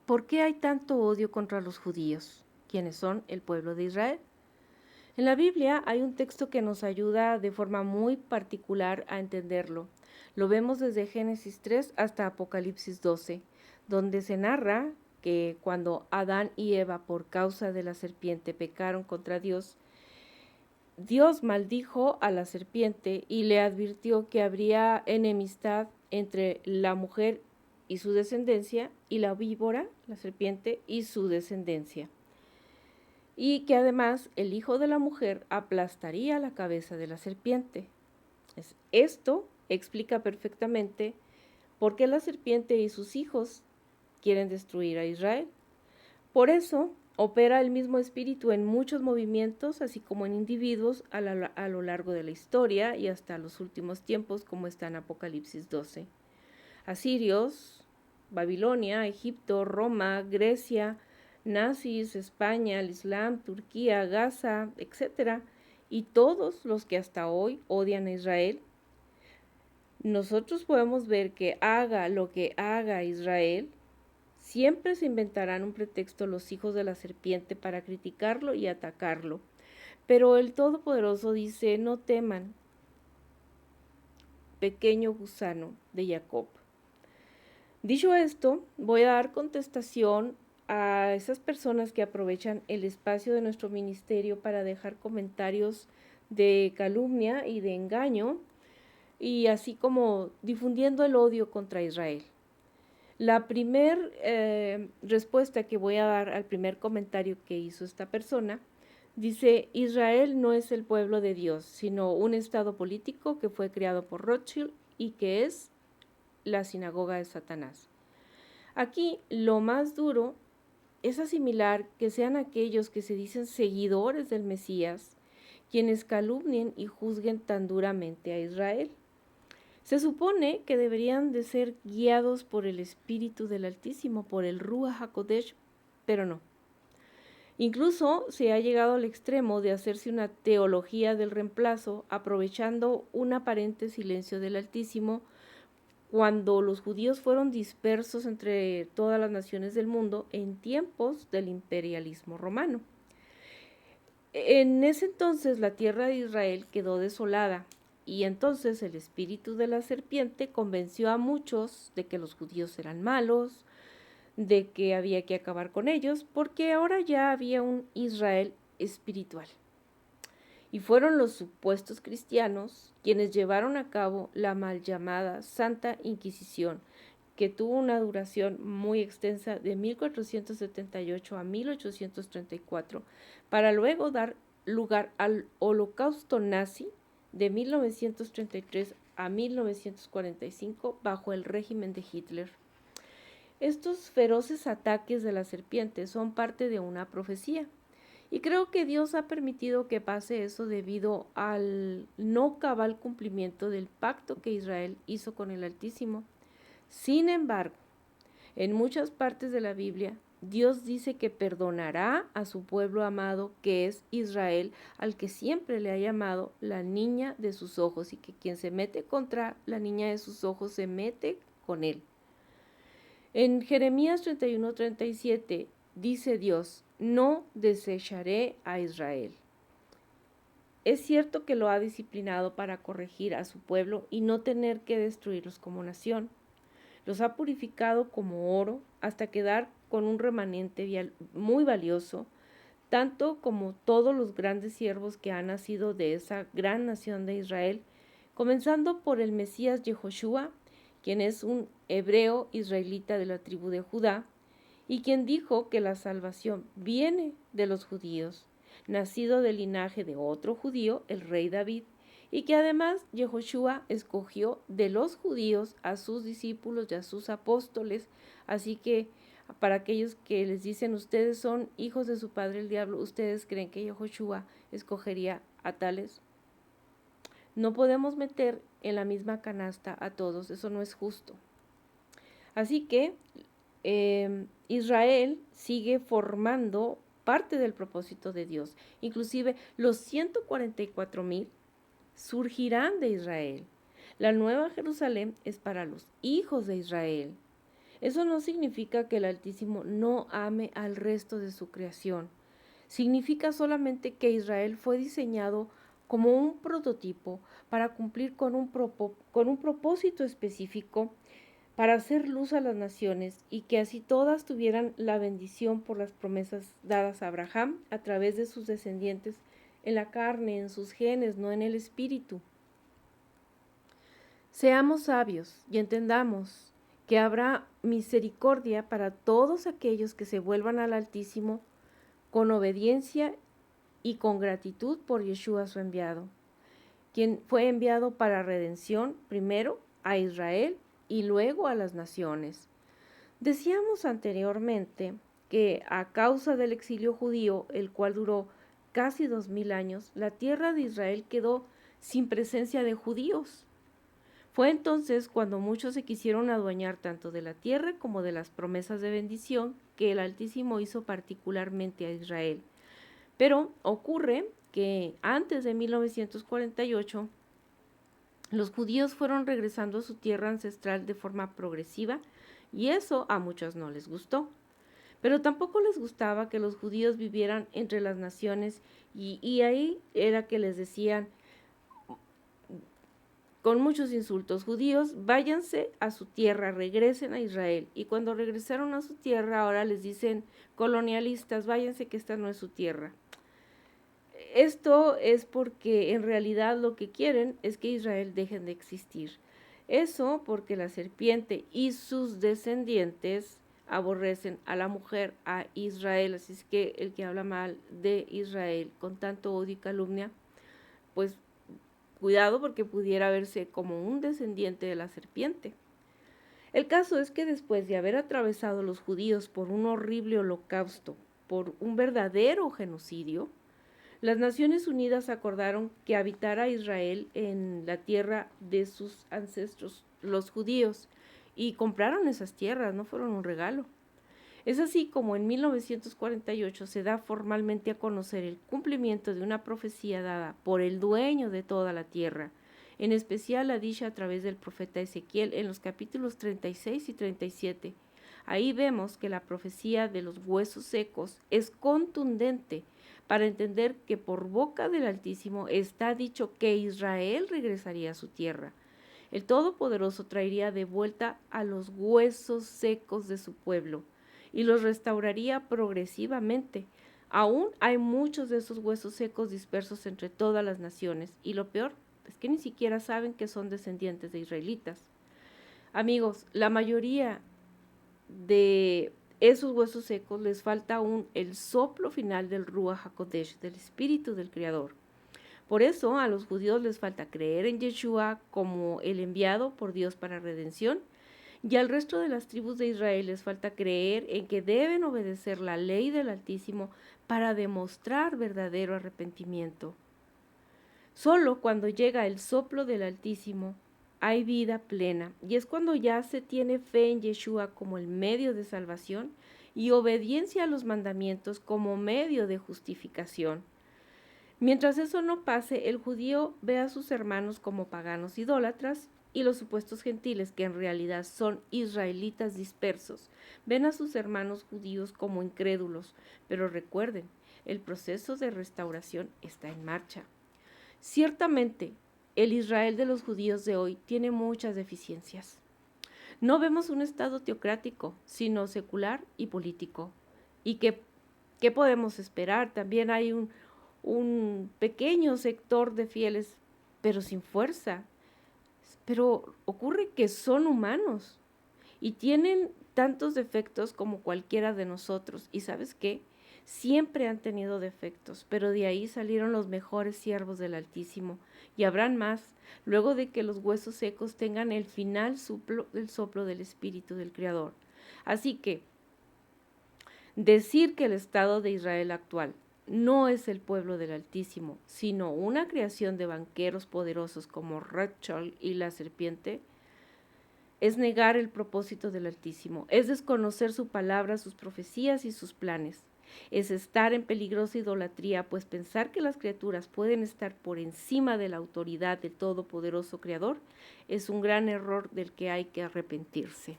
¿Por qué hay tanto odio contra los judíos, quienes son el pueblo de Israel? En la Biblia hay un texto que nos ayuda de forma muy particular a entenderlo. Lo vemos desde Génesis 3 hasta Apocalipsis 12, donde se narra que cuando Adán y Eva por causa de la serpiente pecaron contra Dios, Dios maldijo a la serpiente y le advirtió que habría enemistad entre la mujer y su descendencia y la víbora, la serpiente, y su descendencia. Y que además el hijo de la mujer aplastaría la cabeza de la serpiente. Esto explica perfectamente por qué la serpiente y sus hijos quieren destruir a Israel. Por eso opera el mismo espíritu en muchos movimientos, así como en individuos a lo largo de la historia y hasta los últimos tiempos, como está en Apocalipsis 12. Asirios, Babilonia, Egipto, Roma, Grecia, nazis, España, el Islam, Turquía, Gaza, etc. Y todos los que hasta hoy odian a Israel. Nosotros podemos ver que haga lo que haga Israel, siempre se inventarán un pretexto los hijos de la serpiente para criticarlo y atacarlo. Pero el Todopoderoso dice, no teman, pequeño gusano de Jacob. Dicho esto, voy a dar contestación a esas personas que aprovechan el espacio de nuestro ministerio para dejar comentarios de calumnia y de engaño, y así como difundiendo el odio contra Israel. La primera respuesta que voy a dar al primer comentario que hizo esta persona dice: Israel no es el pueblo de Dios, sino un estado político que fue creado por Rothschild y que es la sinagoga de Satanás. Aquí lo más duro es asimilar que sean aquellos que se dicen seguidores del Mesías quienes calumnien y juzguen tan duramente a Israel. Se supone que deberían de ser guiados por el Espíritu del Altísimo, por el Ruach HaKodesh, pero no. Incluso se ha llegado al extremo de hacerse una teología del reemplazo, aprovechando un aparente silencio del Altísimo, cuando los judíos fueron dispersos entre todas las naciones del mundo en tiempos del imperialismo romano. En ese entonces la tierra de Israel quedó desolada, y entonces el espíritu de la serpiente convenció a muchos de que los judíos eran malos, de que había que acabar con ellos, porque ahora ya había un Israel espiritual. Y fueron los supuestos cristianos quienes llevaron a cabo la mal llamada Santa Inquisición, que tuvo una duración muy extensa de 1478 a 1834, para luego dar lugar al Holocausto nazi de 1933 a 1945 bajo el régimen de Hitler. Estos feroces ataques de la serpiente son parte de una profecía. Y creo que Dios ha permitido que pase eso debido al no cabal cumplimiento del pacto que Israel hizo con el Altísimo. Sin embargo, en muchas partes de la Biblia, Dios dice que perdonará a su pueblo amado, que es Israel, al que siempre le ha llamado la niña de sus ojos, y que quien se mete contra la niña de sus ojos se mete con él. En Jeremías 31:37 dice Dios: no desecharé a Israel. Es cierto que lo ha disciplinado para corregir a su pueblo y no tener que destruirlos como nación. Los ha purificado como oro hasta quedar con un remanente muy valioso, tanto como todos los grandes siervos que han nacido de esa gran nación de Israel, comenzando por el Mesías Yehoshua, quien es un hebreo israelita de la tribu de Judá, y quien dijo que la salvación viene de los judíos, nacido del linaje de otro judío, el rey David, y que además Yehoshua escogió de los judíos a sus discípulos y a sus apóstoles. Así que para aquellos que les dicen ustedes son hijos de su padre el diablo, ¿ustedes creen que Yehoshua escogería a tales? No podemos meter en la misma canasta a todos, eso no es justo. Así que Israel sigue formando parte del propósito de Dios. Inclusive los 144,000 surgirán de Israel. La Nueva Jerusalén es para los hijos de Israel. Eso no significa que el Altísimo no ame al resto de su creación. Significa solamente que Israel fue diseñado como un prototipo para cumplir con un propósito específico, para hacer luz a las naciones y que así todas tuvieran la bendición por las promesas dadas a Abraham a través de sus descendientes en la carne, en sus genes, no en el espíritu. Seamos sabios y entendamos que habrá misericordia para todos aquellos que se vuelvan al Altísimo con obediencia y con gratitud por Yeshua su enviado, quien fue enviado para redención primero a Israel y luego a las naciones. Decíamos anteriormente que a causa del exilio judío, el cual duró casi 2000 años, la tierra de Israel quedó sin presencia de judíos. Fue entonces cuando muchos se quisieron adueñar tanto de la tierra como de las promesas de bendición que el Altísimo hizo particularmente a Israel. Pero ocurre que antes de 1948, los judíos fueron regresando a su tierra ancestral de forma progresiva y eso a muchos no les gustó. Pero tampoco les gustaba que los judíos vivieran entre las naciones y ahí era que les decían con muchos insultos: judíos, váyanse a su tierra, regresen a Israel. Y cuando regresaron a su tierra, ahora les dicen: colonialistas, váyanse que esta no es su tierra. Esto es porque en realidad lo que quieren es que Israel deje de existir. Eso porque la serpiente y sus descendientes aborrecen a la mujer, a Israel. Así es que el que habla mal de Israel con tanto odio y calumnia, pues cuidado, porque pudiera verse como un descendiente de la serpiente. El caso es que después de haber atravesado los judíos por un horrible holocausto, por un verdadero genocidio, las Naciones Unidas acordaron que habitara Israel en la tierra de sus ancestros, los judíos, y compraron esas tierras, no fueron un regalo. Es así como en 1948 se da formalmente a conocer el cumplimiento de una profecía dada por el dueño de toda la tierra, en especial la dicha a través del profeta Ezequiel en los capítulos 36 y 37. Ahí vemos que la profecía de los huesos secos es contundente para entender que por boca del Altísimo está dicho que Israel regresaría a su tierra. El Todopoderoso traería de vuelta a los huesos secos de su pueblo y los restauraría progresivamente. Aún hay muchos de esos huesos secos dispersos entre todas las naciones, y lo peor es que ni siquiera saben que son descendientes de israelitas. Amigos, la mayoría de esos huesos secos les falta aún el soplo final del Ruach HaKodesh, del Espíritu del Creador. Por eso a los judíos les falta creer en Yeshua como el enviado por Dios para redención, y al resto de las tribus de Israel les falta creer en que deben obedecer la ley del Altísimo para demostrar verdadero arrepentimiento. Solo cuando llega el soplo del Altísimo hay vida plena, y es cuando ya se tiene fe en Yeshua como el medio de salvación y obediencia a los mandamientos como medio de justificación. Mientras eso no pase, el judío ve a sus hermanos como paganos idólatras, y los supuestos gentiles, que en realidad son israelitas dispersos, ven a sus hermanos judíos como incrédulos. Pero recuerden, el proceso de restauración está en marcha. Ciertamente, el Israel de los judíos de hoy tiene muchas deficiencias. No vemos un estado teocrático, sino secular y político. ¿Y qué podemos esperar? También hay un pequeño sector de fieles, pero sin fuerza. Pero ocurre que son humanos y tienen tantos defectos como cualquiera de nosotros. ¿Y sabes qué? Siempre han tenido defectos, pero de ahí salieron los mejores siervos del Altísimo, y habrán más, luego de que los huesos secos tengan el final del soplo del Espíritu del Creador. Así que, decir que el Estado de Israel actual no es el pueblo del Altísimo, sino una creación de banqueros poderosos como Rothschild y la serpiente, es negar el propósito del Altísimo, es desconocer su palabra, sus profecías y sus planes. Es estar en peligrosa idolatría, pues pensar que las criaturas pueden estar por encima de la autoridad del Todopoderoso Creador es un gran error del que hay que arrepentirse.